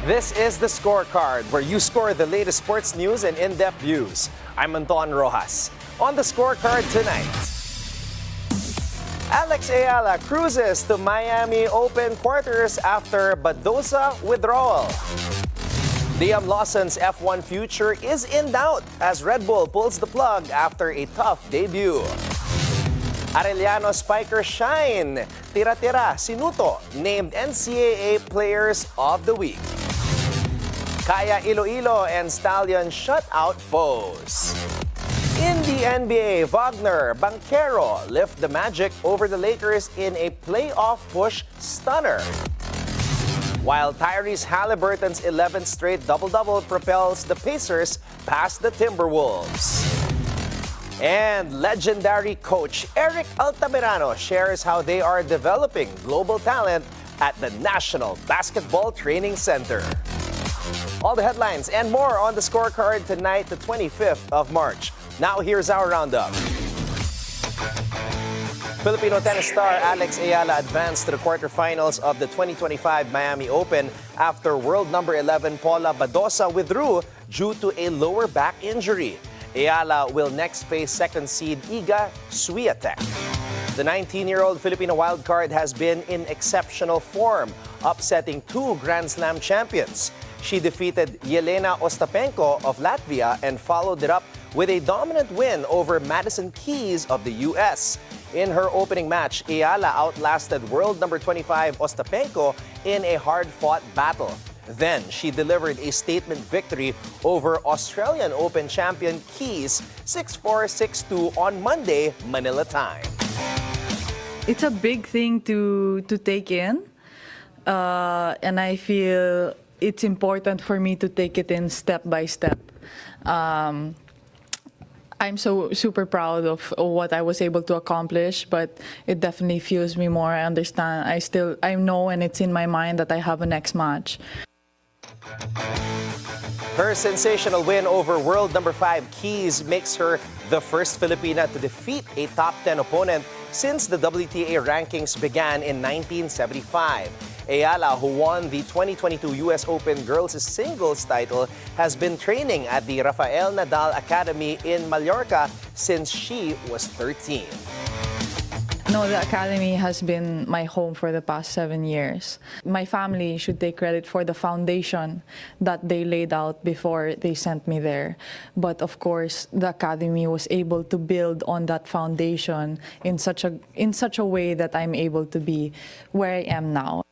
This is the Scorecard, where you score the latest sports news and in-depth views. I'm Anton Roxas. On the Scorecard tonight, Eala cruises to Miami Open quarters after Badosa withdrawal. Lawson's F1 future is in doubt as Red Bull pulls the plug after a tough debut. Arellano Spiker shine. Tiratira, Sinuto named NCAA Players of the Week. Kaya-Iloilo and Stallion shut out foes. In the NBA, Wagner, Banchero lift the Magic over the Lakers in a playoff push stunner. While Tyrese Halliburton's 11th straight double-double propels the Pacers past the Timberwolves. And legendary coach Eric Altamirano shares how they are developing global talent at the National Basketball Training Center. All the headlines and more on the Scorecard tonight, the 25th of March. Now here's our roundup. Filipino tennis star Eala advanced to the quarterfinals of the 2025 Miami Open after world number 11 Paula Badosa withdrew due to a lower back injury. Eala will next face second seed Iga Swiatek. The 19-year-old Filipino wildcard has been in exceptional form, upsetting two Grand Slam champions. She defeated Jelena Ostapenko of Latvia and followed it up with a dominant win over Madison Keys of the U.S. In her opening match, Eala outlasted world number 25 Ostapenko in a hard-fought battle. Then, she delivered a statement victory over Australian Open champion Keys 6-4, 6-2 on Monday, Manila time. It's a big thing to take in, and I feel it's important for me to take it in step by step. I'm so super proud of what I was able to accomplish, but it definitely fuels me more. I understand. I know, and it's in my mind that I have a next match. Her sensational win over world number 5 Keys makes her the first Filipina to defeat a top 10 opponent since the WTA rankings began in 1975. Eala, who won the 2022 U.S. Open girls singles title, has been training at the Rafael Nadal Academy in Mallorca since she was 13. No, the academy has been my home for the past 7 years. My family should take credit for the foundation that they laid out before they sent me there. But of course, the academy was able to build on that foundation in such a way that I'm able to be where I am now.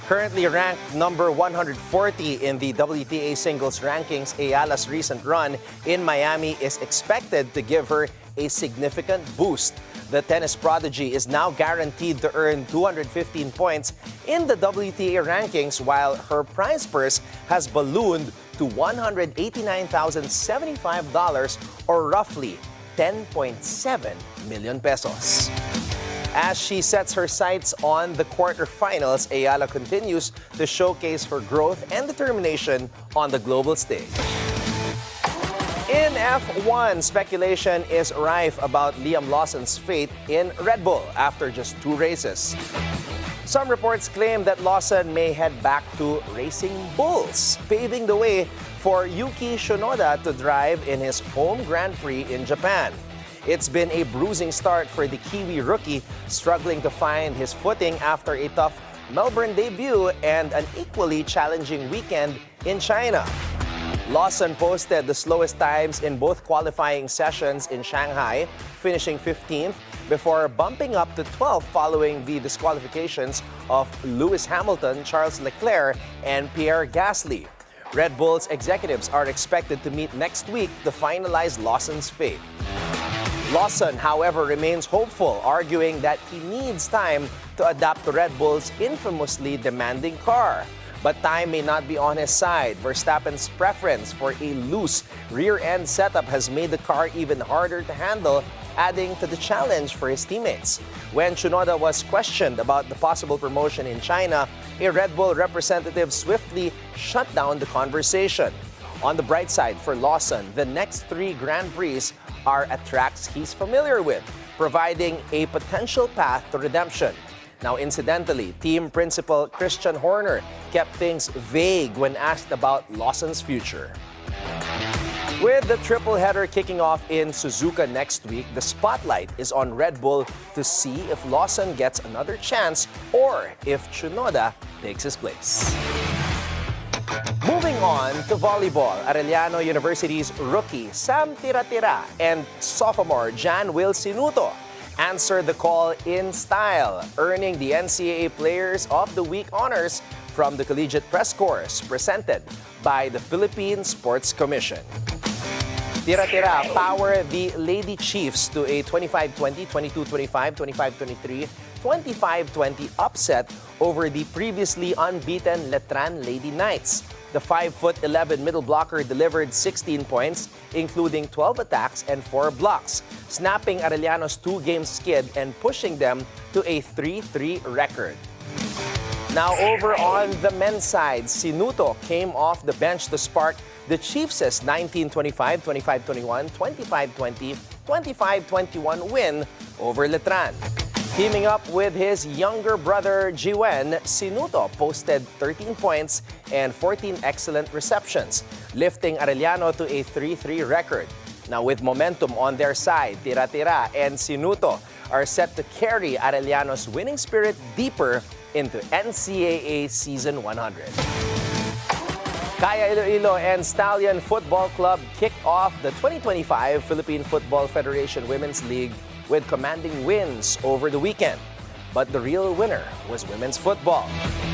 Currently ranked number 140 in the WTA singles rankings, Eala's recent run in Miami is expected to give her a significant boost. The tennis prodigy is now guaranteed to earn 215 points in the WTA rankings, while her prize purse has ballooned to $189,075, or roughly 10.7 million pesos. As she sets her sights on the quarterfinals, Eala continues to showcase her growth and determination on the global stage. In F1, speculation is rife about Lawson's fate in Red Bull after just 2 races. Some reports claim that Lawson may head back to Racing Bulls, paving the way for Yuki Tsunoda to drive in his home Grand Prix in Japan. It's been a bruising start for the Kiwi rookie, struggling to find his footing after a tough Melbourne debut and an equally challenging weekend in China. Lawson posted the slowest times in both qualifying sessions in Shanghai, finishing 15th before bumping up to 12th following the disqualifications of Lewis Hamilton, Charles Leclerc, and Pierre Gasly. Red Bull's executives are expected to meet next week to finalize Lawson's fate. Lawson, however, remains hopeful, arguing that he needs time to adapt to Red Bull's infamously demanding car. But time may not be on his side. Verstappen's preference for a loose rear-end setup has made the car even harder to handle, adding to the challenge for his teammates. When Tsunoda was questioned about the possible promotion in China, a Red Bull representative swiftly shut down the conversation. On the bright side for Lawson, the next 3 Grand Prix are at tracks he's familiar with, providing a potential path to redemption. Now, incidentally, team principal Christian Horner kept things vague when asked about Lawson's future. With the triple header kicking off in Suzuka next week, the spotlight is on Red Bull to see if Lawson gets another chance or if Tsunoda takes his place. Moving on to volleyball, Arellano University's rookie Sam Tiratira and sophomore Jan Will Sinuto answered the call in style, earning the NCAA Players of the Week honors from the Collegiate Press Course presented by the Philippine Sports Commission. Tiratira powered the Lady Chiefs to a 25-20, 22-25, 25-23, 25-20 upset over the previously unbeaten Letran Lady Knights. The 5'11" middle blocker delivered 16 points, including 12 attacks and 4 blocks, snapping Arellano's 2-game skid and pushing them to a 3-3 record. Now over on the men's side, Sinuto came off the bench to spark the Chiefs' 19-25, 25-21, 25-20, 25-21 win over Letran. Teaming up with his younger brother, Jiwen, Sinuto posted 13 points and 14 excellent receptions, lifting Arellano to a 3-3 record. Now with momentum on their side, Tiratira and Sinuto are set to carry Arellano's winning spirit deeper into NCAA Season 100. Kaya-Iloilo and Stallion Football Club kicked off the 2025 Philippine Football Federation Women's League with commanding wins over the weekend. But the real winner was women's football.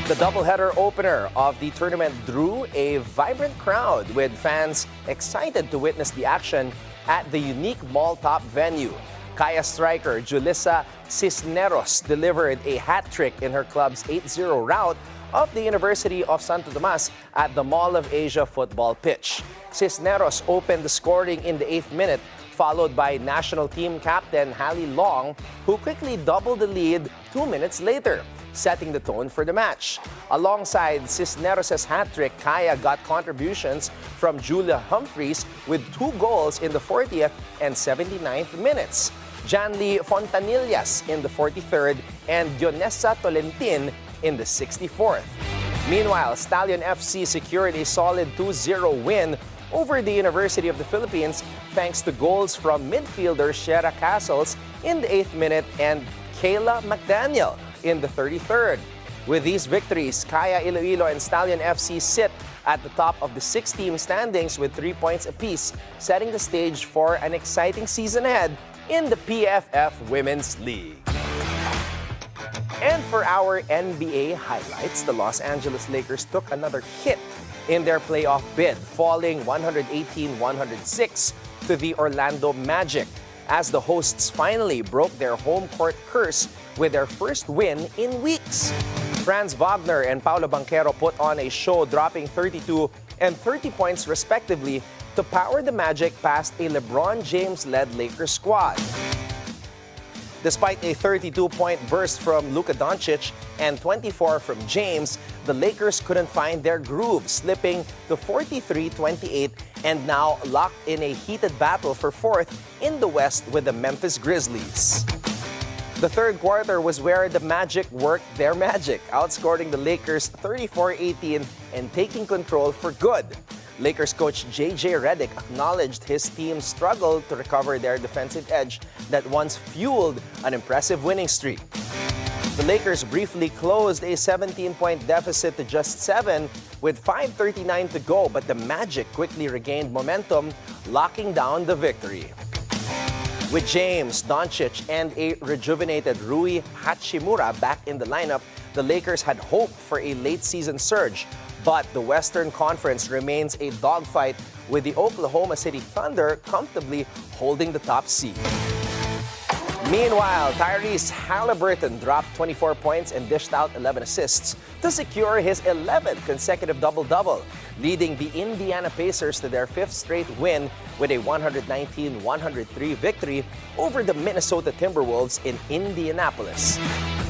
The doubleheader opener of the tournament drew a vibrant crowd with fans excited to witness the action at the unique mall-top venue. Kaya striker Julissa Cisneros delivered a hat-trick in her club's 8-0 rout of the University of Santo Tomas at the Mall of Asia football pitch. Cisneros opened the scoring in the 8th minute, followed by national team captain Hallie Long, who quickly doubled the lead 2 minutes later, setting the tone for the match. Alongside Cisneros' hat-trick, Kaya got contributions from Julia Humphreys with 2 goals in the 40th and 79th minutes. Janly Fontanillas in the 43rd and Dionesa Tolentin in the 64th. Meanwhile, Stallion FC secured a solid 2-0 win over the University of the Philippines thanks to goals from midfielder Shera Castles in the 8th minute and Kayla McDaniel in the 33rd. With these victories, Kaya-Iloilo and Stallion FC sit at the top of the 6-team standings with 3 points apiece, setting the stage for an exciting season ahead in the PFF Women's League. And for our NBA highlights, the Los Angeles Lakers took another hit in their playoff bid, falling 118-106 to the Orlando Magic, as the hosts finally broke their home court curse with their first win in weeks. Franz Wagner and Paolo Banchero put on a show, dropping 32 and 30 points respectively to power the Magic past a LeBron James-led Lakers squad. Despite a 32-point burst from Luka Doncic and 24 from James, the Lakers couldn't find their groove, slipping to 43-28 and now locked in a heated battle for 4th in the West with the Memphis Grizzlies. The third quarter was where the Magic worked their magic, outscoring the Lakers 34-18 and taking control for good. Lakers coach J.J. Redick acknowledged his team's struggle to recover their defensive edge that once fueled an impressive winning streak. The Lakers briefly closed a 17-point deficit to just 7 with 5:39 to go, but the Magic quickly regained momentum, locking down the victory. With James, Doncic, and a rejuvenated Rui Hachimura back in the lineup, the Lakers had hoped for a late-season surge. But the Western Conference remains a dogfight, with the Oklahoma City Thunder comfortably holding the top seed. Meanwhile, Tyrese Halliburton dropped 24 points and dished out 11 assists to secure his 11th consecutive double-double, leading the Indiana Pacers to their 5th straight win with a 119-103 victory over the Minnesota Timberwolves in Indianapolis.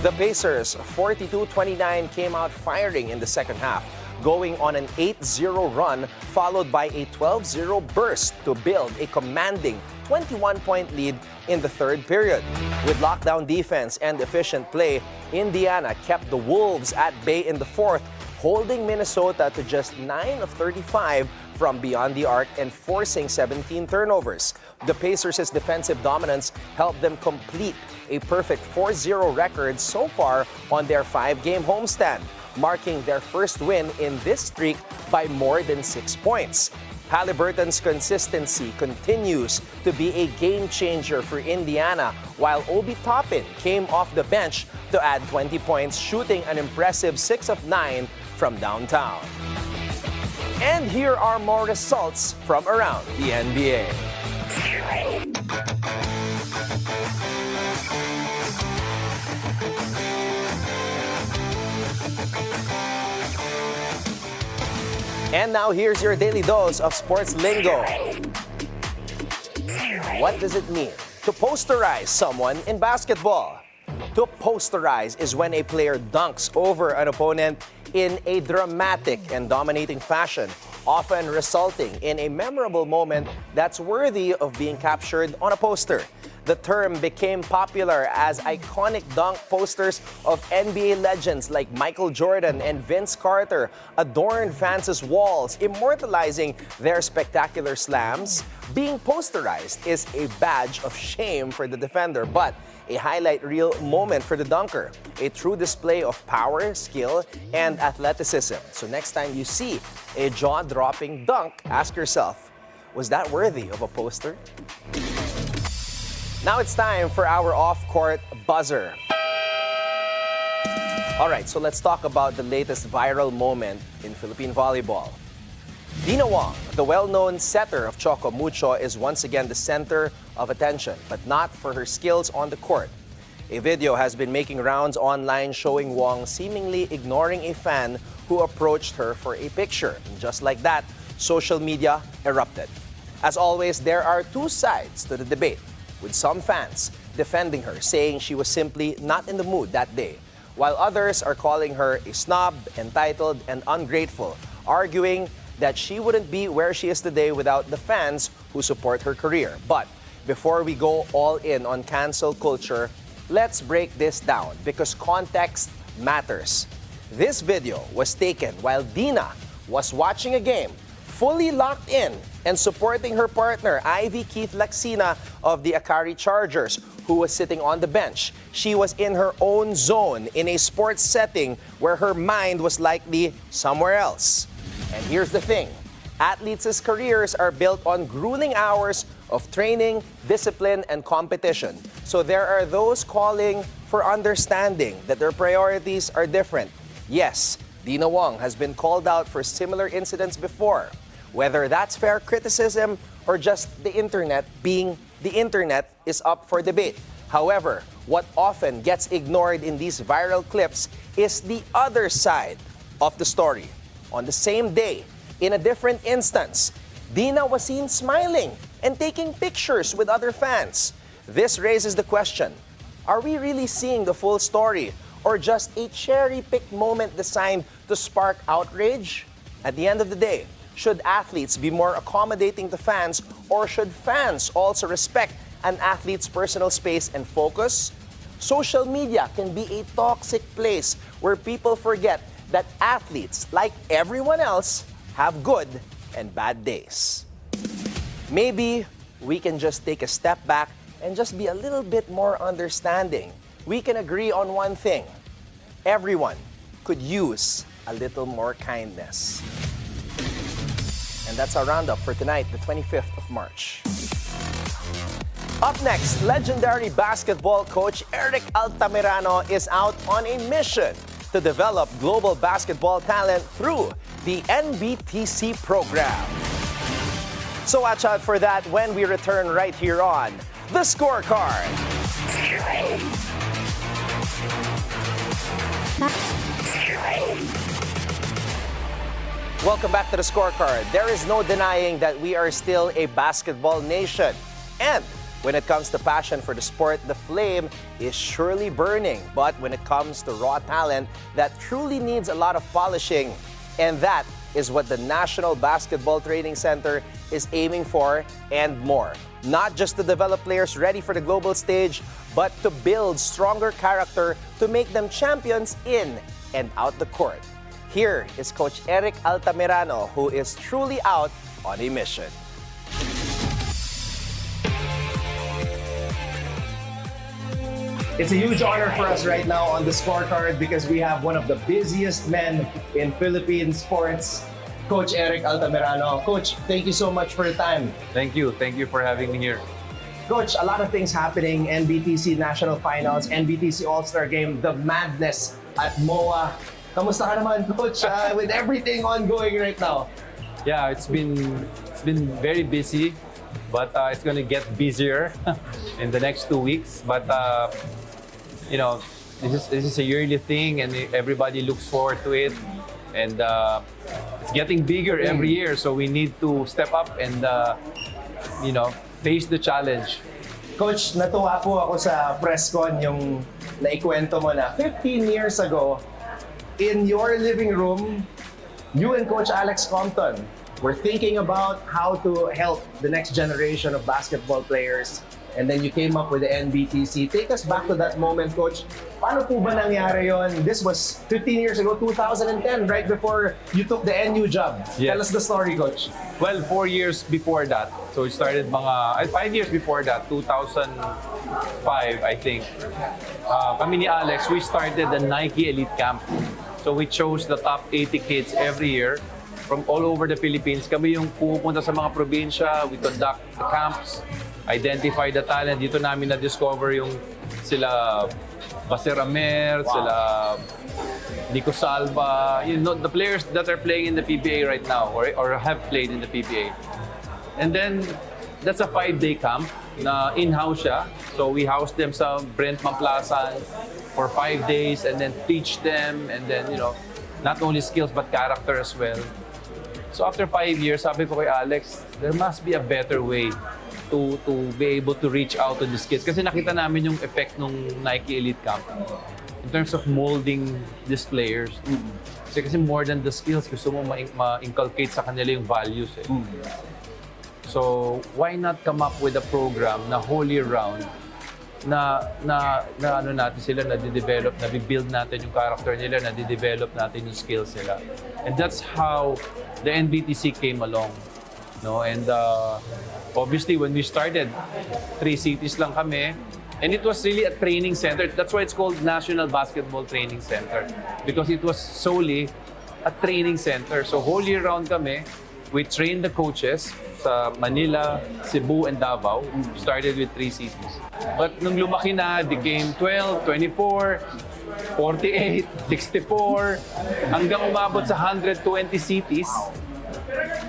The Pacers, 42-29, came out firing in the second half, going on an 8-0 run followed by a 12-0 burst to build a commanding 21-point lead in the third period. With lockdown defense and efficient play, Indiana kept the Wolves at bay in the fourth, holding Minnesota to just 9 of 35 from beyond the arc and forcing 17 turnovers. The Pacers' defensive dominance helped them complete a perfect 4-0 record so far on their 5-game homestand, marking their first win in this streak by more than 6 points. Halliburton's consistency continues to be a game changer for Indiana, while Obi Toppin came off the bench to add 20 points, shooting an impressive 6 of 9 from downtown. And here are more results from around the NBA. And now here's your daily dose of sports lingo. What does it mean to posterize someone in basketball? To posterize is when a player dunks over an opponent in a dramatic and dominating fashion, often resulting in a memorable moment that's worthy of being captured on a poster. The term became popular as iconic dunk posters of NBA legends like Michael Jordan and Vince Carter adorned fans' walls, immortalizing their spectacular slams. Being posterized is a badge of shame for the defender, but a highlight reel moment for the dunker. A true display of power, skill, and athleticism. So next time you see a jaw-dropping dunk, ask yourself, was that worthy of a poster? Now it's time for our off-court buzzer. All right, so let's talk about the latest viral moment in Philippine volleyball. Dina Wong, the well-known setter of Choco Mucho, is once again the center of attention, but not for her skills on the court. A video has been making rounds online showing Wong seemingly ignoring a fan who approached her for a picture. And just like that, social media erupted. As always, there are two sides to the debate, with some fans defending her, saying she was simply not in the mood that day, while others are calling her a snob, entitled, and ungrateful, arguing that she wouldn't be where she is today without the fans who support her career. But before we go all in on cancel culture, let's break this down because context matters. This video was taken while Dina was watching a game, fully locked in and supporting her partner, Ivy Keith Laxina of the Akari Chargers, who was sitting on the bench. She was in her own zone in a sports setting where her mind was likely somewhere else. And here's the thing, athletes' careers are built on grueling hours of training, discipline, and competition. So there are those calling for understanding that their priorities are different. Yes, Dina Wong has been called out for similar incidents before. Whether that's fair criticism or just the internet being the internet is up for debate. However, what often gets ignored in these viral clips is the other side of the story. On the same day, in a different instance, Dina was seen smiling and taking pictures with other fans. This raises the question, are we really seeing the full story or just a cherry-picked moment designed to spark outrage? At the end of the day, should athletes be more accommodating to fans, or should fans also respect an athlete's personal space and focus? Social media can be a toxic place where people forget that athletes, like everyone else, have good and bad days. Maybe we can just take a step back and just be a little bit more understanding. We can agree on one thing. Everyone could use a little more kindness. And that's our roundup for tonight, the 25th of March. Up next, legendary basketball coach Eric Altamirano is out on a mission to develop global basketball talent through the NBTC program. So watch out for that when we return right here on The Scorecard. Welcome back to The Scorecard. There is no denying that we are still a basketball nation. And when it comes to passion for the sport, the flame is surely burning. But when it comes to raw talent, that truly needs a lot of polishing. And that is what the National Basketball Training Center is aiming for and more. not just to develop players ready for the global stage, but to build stronger character to make them champions in and out the court. Here is Coach Eric Altamirano, who is truly out on a mission. It's a huge honor for us right now on the Scorecard because we have one of the busiest men in Philippine sports, Coach Eric Altamirano. Coach, thank you so much for your time. Thank you. Thank you for having me here. Coach, a lot of things happening. NBTC National Finals, NBTC All-Star Game, the madness at MOA. Kamusta ka naman, Coach, with everything ongoing right now? Yeah, it's been very busy, but it's going to get busier in the next 2 weeks. But you know, this is a yearly thing, and everybody looks forward to it. And it's getting bigger every year, so we need to step up and you know, face the challenge. Coach, natuwa po ako sa press con yung naikwento mo na 15 years ago, in your living room, you and Coach Alex Compton were thinking about how to help the next generation of basketball players. And then you came up with the NBTC. Take us back to that moment, Coach. Paano po ba nangyari yon? This was 15 years ago, 2010, right before you took the NU job. Yes. Tell us the story, Coach. Well, 4 years before that, so it started 5 years before that, 2005, I think. Kami ni Alex, we started the Nike Elite Camp. So we chose the top 80 kids every year from all over the Philippines. Kami yung pupunta sa mga probinsya, we conduct the camps, identify the talent. Dito namin na-discover yung sila Baseramer, sila Nico Salva, you know, the players that are playing in the PBA right now or have played in the PBA. And then, that's a 5-day camp na in-house siya. So we house them sa Brent Mamplasan for 5 days and then teach them, and then, you know, not only skills but character as well. So after 5 years, sabi ko kay Alex, there must be a better way to be able to reach out to these kids. Kasi nakita namin yung effect ng Nike Elite Camp in terms of molding these players. Kasi more than the skills, gusto mo ma-inculcate sa kanila yung values. So why not come up with a program na whole year round na ano natin sila, na de-develop, na build natin yung character nila, na de-develop natin yung skills nila. And that's how the NBTC came along. No, and obviously when we started, 3 cities lang kami, and it was really a training center. That's why it's called National Basketball Training Center, because it was solely a training center. So whole year round kami, we trained the coaches sa Manila, Cebu, and Davao. Started with 3 cities. But nung lumaki na, became 12, 24, 48, 64, hanggang umabot sa 120 cities.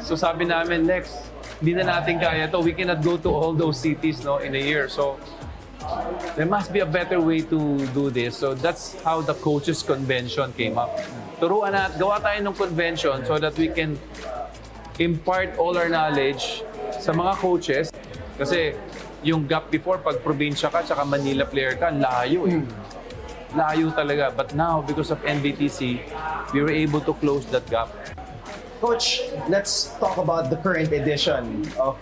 So sabi namin, next, hindi na natin kaya to. We cannot go to all those cities, no, in a year. So there must be a better way to do this. So that's how the coaches convention came up. Turuan na, gawa tayo ng convention so that we can impart all our knowledge sa mga coaches. Kasi yung gap before, pag probinsya ka, tsaka Manila player ka, layo eh. Layo talaga. But now, because of NBTC, we were able to close that gap. Coach, let's talk about the current edition of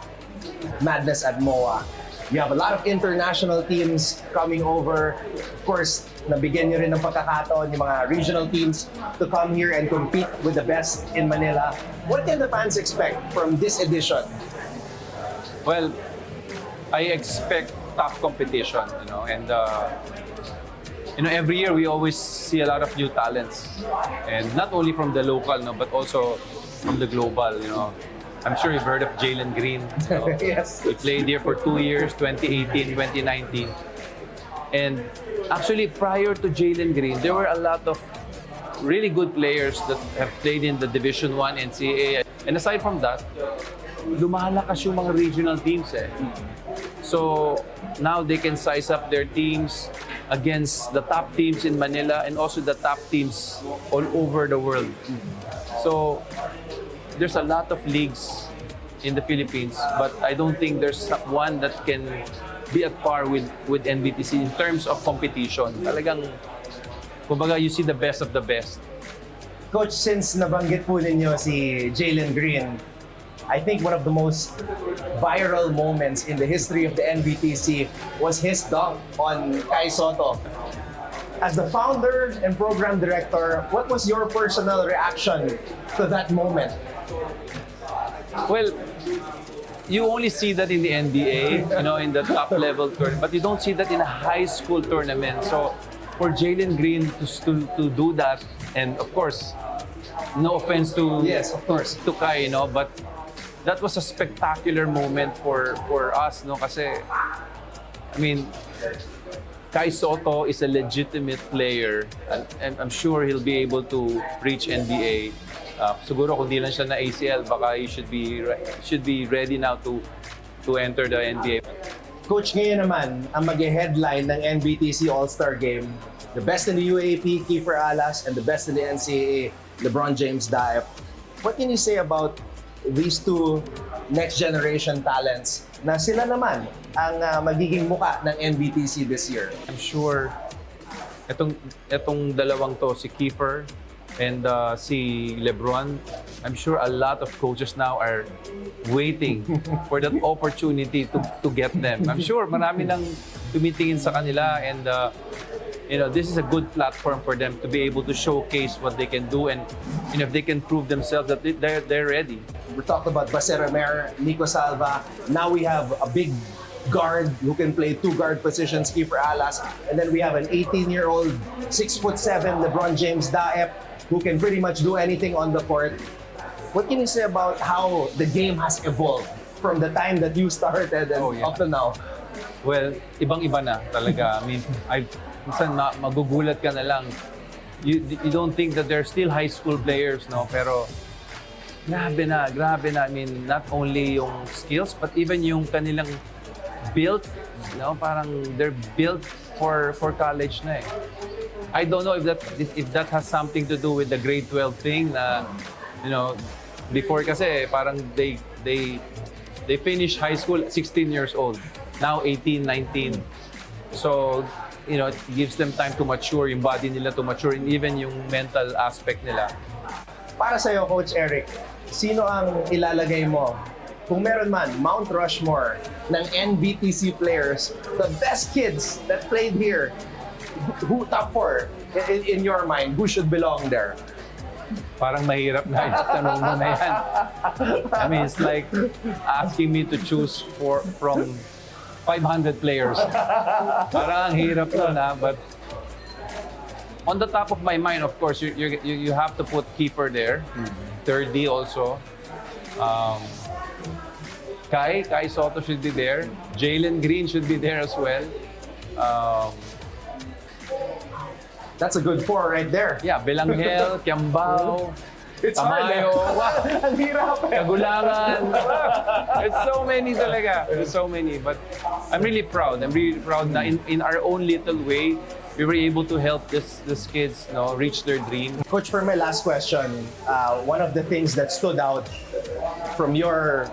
Madness at MOA. You have a lot of international teams coming over. Of course, nabigyan nyo rin ng pagkakataon yung mga regional teams to come here and compete with the best in Manila. What can the fans expect from this edition? Well, I expect tough competition, you know, and you know, every year we always see a lot of new talents, and not only from the local, no, but also from the global, you know. I'm sure you've heard of Jalen Green. You know? Yes. He played here for 2 years, 2018, 2019. And actually, prior to Jalen Green, there were a lot of really good players that have played in the Division 1 NCAA. And aside from that, lumalakas yung mga regional teams eh. So now they can size up their teams against the top teams in Manila and also the top teams all over the world. So there's a lot of leagues in the Philippines, but I don't think there's one that can be at par with NBTC in terms of competition. Talagang, kumbaga, you see the best of the best. Coach, since nabanggit po ninyo si Jalen Green, I think one of the most viral moments in the history of the NBTC was his dunk on Kai Soto. As the founder and program director, what was your personal reaction to that moment? Well, you only see that in the NBA, in the top level tournament, but you don't see that in a high school tournament. So for Jalen Green to do that, and of course, no offense to Yes, of course. to Kai, but that was a spectacular moment for us, kasi I mean, Kai Soto is a legitimate player, and I'm sure he'll be able to reach NBA. Siguro kung di lang siya na ACL, baka he should be ready now to enter the NBA. Coach, ngayon naman, ang mag-headline ng NBTC All-Star Game, the best in the UAAP, Kiefer Alas, and the best in the NCAA, LeBron James Daep. What can you say about these two next-generation talents na sila naman ang magiging muka ng NBTC this year? I'm sure etong dalawang to, si Kiefer and si LeBron, I'm sure a lot of coaches now are waiting for that opportunity to get them. I'm sure marami nang tumitingin sa kanila, and this is a good platform for them to be able to showcase what they can do, and if they can prove themselves that they're ready. We talked about Baseremer, Nico Salva. Now we have a big guard who can play two guard positions, Kiefer Alas. And then we have an 18-year-old, 6'7" LeBron James Daep, who can pretty much do anything on the court. What can you say about how the game has evolved from the time that you started and up to now? Well, ibang-iba na talaga. I mean, minsan magugulat ka na lang. You don't think that they're still high school players, no? Pero grabe na. I mean, not only yung skills, but even yung kanilang build, parang they're built for college na eh. I don't know if that has something to do with the grade 12 thing na, before kasi parang they finish high school at 16 years old. Now 18, 19. So, it gives them time to mature, yung body nila to mature, and even yung mental aspect nila. Para sa'yo, Coach Eric, sino ang ilalagay mo? Kung meron man, Mount Rushmore ng NBTC players, the best kids that played here, who top 4 in your mind, who should belong there? Parang mahirap na yung tanong mo na yan. I mean, it's like asking me to choose from 500 players. Parang ang hirap nun, but on the top of my mind, of course, you have to put Kiefer there. Third D also. Kai Soto should be there. Jalen Green should be there as well. That's a good 4 right there. Yeah, Belanghel, Kiambao, It's hard. Tamayo, Ang hirap eh. Kagulangan. There's so many talaga. There's so many. But I'm really proud. Na in our own little way, we were able to help these kids reach their dream. Coach, for my last question, one of the things that stood out from your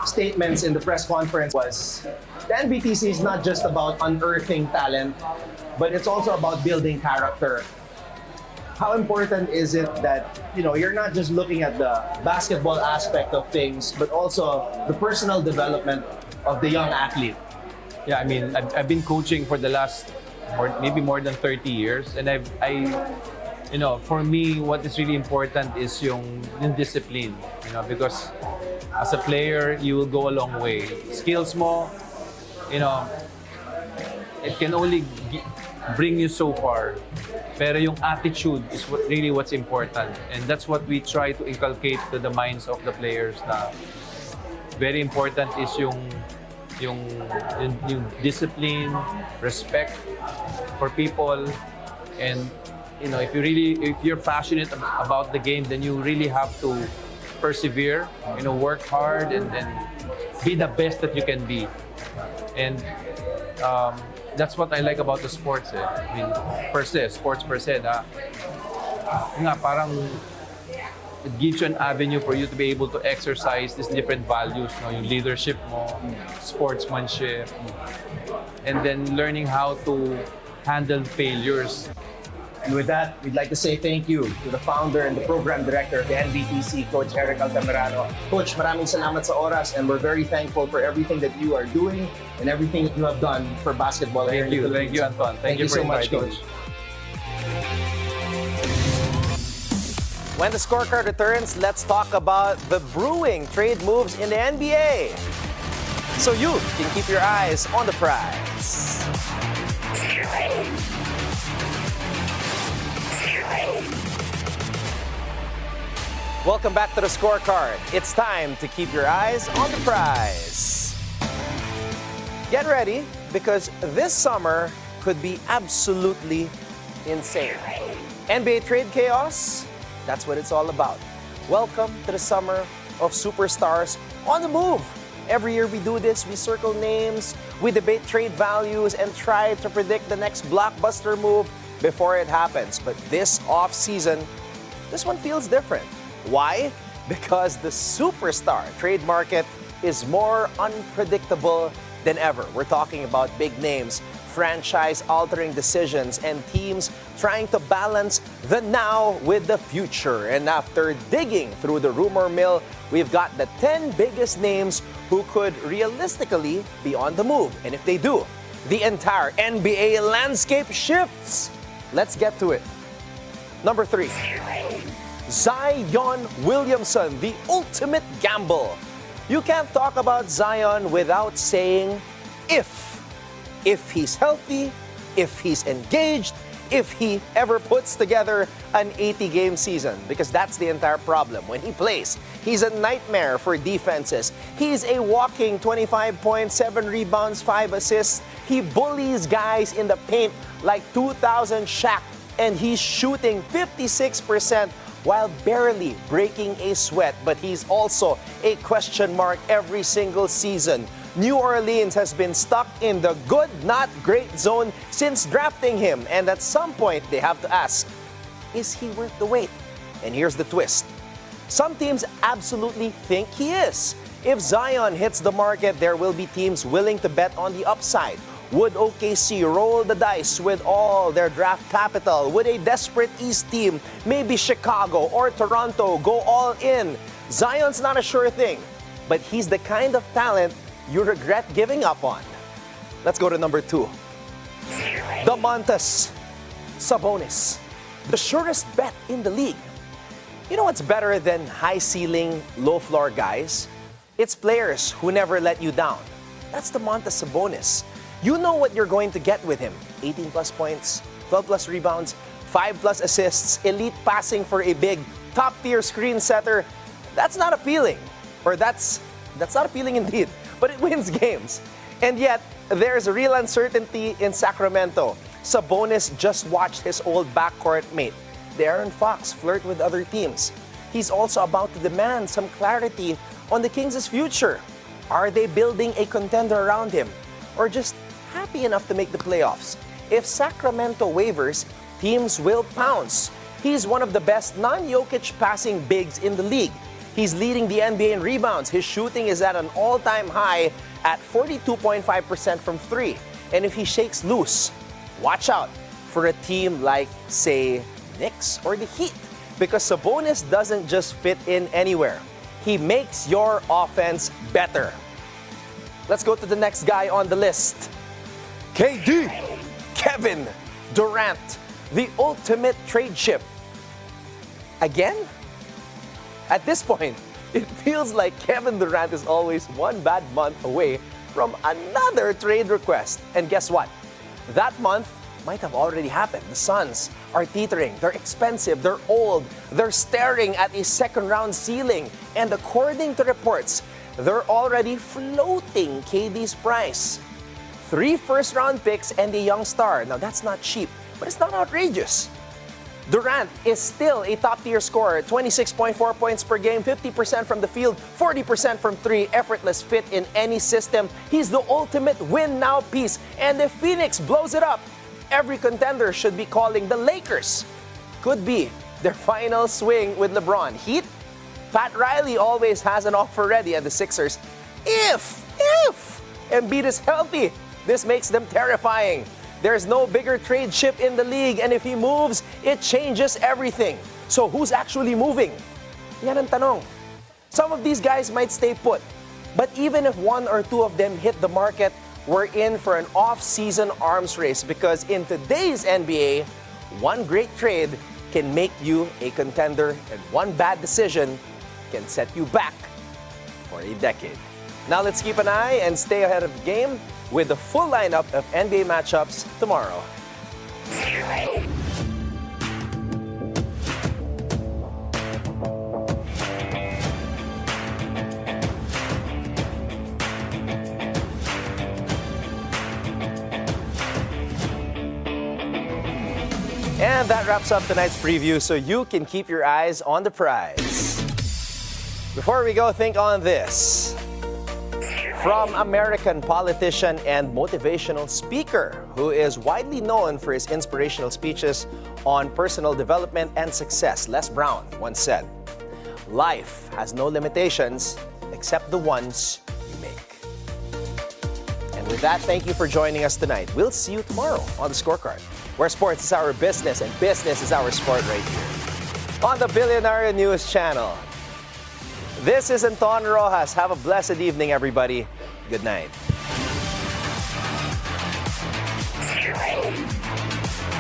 statements in the press conference was the NBTC is not just about unearthing talent, but it's also about building character. How important is it that you're not just looking at the basketball aspect of things, but also the personal development of the young athlete? Yeah, I mean, I've been coaching for the last maybe more than 30 years, and for me, what is really important is yung discipline. Because as a player, you will go a long way. Skills mo, it can only bring you so far. Pero yung attitude is what's important. And that's what we try to inculcate to the minds of the players na very important is yung discipline, respect for people, and if you're passionate about the game, then you really have to persevere, work hard, and be the best that you can be. And that's what I like about the sports. I mean, sports per se, parang it gives you an avenue for you to be able to exercise these different values, yung leadership mo, sportsmanship, and then learning how to handle failures. And with that, we'd like to say thank you to the founder and the program director of the NBTC, Coach Eric Altamirano. Coach, maraming salamat sa oras, and we're very thankful for everything that you are doing and everything you have done for basketball here in the Thank you, Anton. Thank you so for much, inviting Coach. me. When the scorecard returns, let's talk about the brewing trade moves in the NBA. So you can keep your eyes on the prize. Welcome back to the scorecard. It's time to keep your eyes on the prize. Get ready, because this summer could be absolutely insane. NBA trade chaos? That's what it's all about. Welcome to the summer of superstars on the move. Every year we do this, we circle names, we debate trade values, and try to predict the next blockbuster move before it happens. But this off-season, this one feels different. Why? Because the superstar trade market is more unpredictable than ever. We're talking about big names, franchise-altering decisions, and teams trying to balance the now with the future. And after digging through the rumor mill, we've got the 10 biggest names who could realistically be on the move. And if they do, the entire NBA landscape shifts. Let's get to it. Number 3. Zion Williamson, the ultimate gamble. You can't talk about Zion without saying if. If he's healthy, if he's engaged, if he ever puts together an 80-game season. Because that's the entire problem. When he plays, he's a nightmare for defenses. He's a walking 25 points, 7 rebounds, 5 assists. He bullies guys in the paint like 2000 Shaq. And he's shooting 56% while barely breaking a sweat. But he's also a question mark every single season. New Orleans has been stuck in the good, not great zone since drafting him. And at some point, they have to ask, is he worth the wait? And here's the twist. Some teams absolutely think he is. If Zion hits the market, there will be teams willing to bet on the upside. Would OKC roll the dice with all their draft capital? Would a desperate East team, maybe Chicago or Toronto, go all in? Zion's not a sure thing, but he's the kind of talent you regret giving up on. Let's go to number 2. Domantas Sabonis, the surest bet in the league. You know what's better than high-ceiling, low-floor guys? It's players who never let you down. That's Domantas Sabonis. You know what you're going to get with him. 18-plus points, 12-plus rebounds, 5-plus assists, elite passing for a big, top-tier screen setter. That's not appealing. Or that's not appealing indeed. But it wins games. And yet, there's real uncertainty in Sacramento. Sabonis just watched his old backcourt mate, De'Aaron Fox, flirt with other teams. He's also about to demand some clarity on the Kings' future. Are they building a contender around him? Or just happy enough to make the playoffs? If Sacramento wavers, teams will pounce. He's one of the best non-Jokic passing bigs in the league. He's leading the NBA in rebounds. His shooting is at an all-time high at 42.5% from 3. And if he shakes loose, watch out for a team like, say, Knicks or the Heat. Because Sabonis doesn't just fit in anywhere. He makes your offense better. Let's go to the next guy on the list. KD, Kevin Durant, the ultimate trade chip. Again? At this point, it feels like Kevin Durant is always one bad month away from another trade request. And guess what? That month might have already happened. The Suns are teetering. They're expensive. They're old. They're staring at a second-round ceiling. And according to reports, they're already floating KD's price. 3 first-round picks and a young star. Now, that's not cheap, but it's not outrageous. Durant is still a top-tier scorer, 26.4 points per game, 50% from the field, 40% from 3, effortless fit in any system. He's the ultimate win-now piece. And if Phoenix blows it up, every contender should be calling the Lakers. Could be their final swing with LeBron. Heat? Pat Riley always has an offer ready at the Sixers. If Embiid is healthy, this makes them terrifying. There's no bigger trade chip in the league, and if he moves, it changes everything. So who's actually moving? Yan ang tanong. Some of these guys might stay put, but even if one or two of them hit the market, we're in for an off-season arms race because in today's NBA, one great trade can make you a contender, and one bad decision can set you back for a decade. Now let's keep an eye and stay ahead of the game with the full lineup of NBA matchups tomorrow. And that wraps up tonight's preview, so you can keep your eyes on the prize. Before we go, think on this. From American politician and motivational speaker who is widely known for his inspirational speeches on personal development and success, Les Brown once said, "Life has no limitations except the ones you make." And with that, thank you for joining us tonight. We'll see you tomorrow on the Scorecard, where sports is our business and business is our sport right here on the Bilyonaryo News Channel. This is Anton Roxas. Have a blessed evening, everybody. Good night.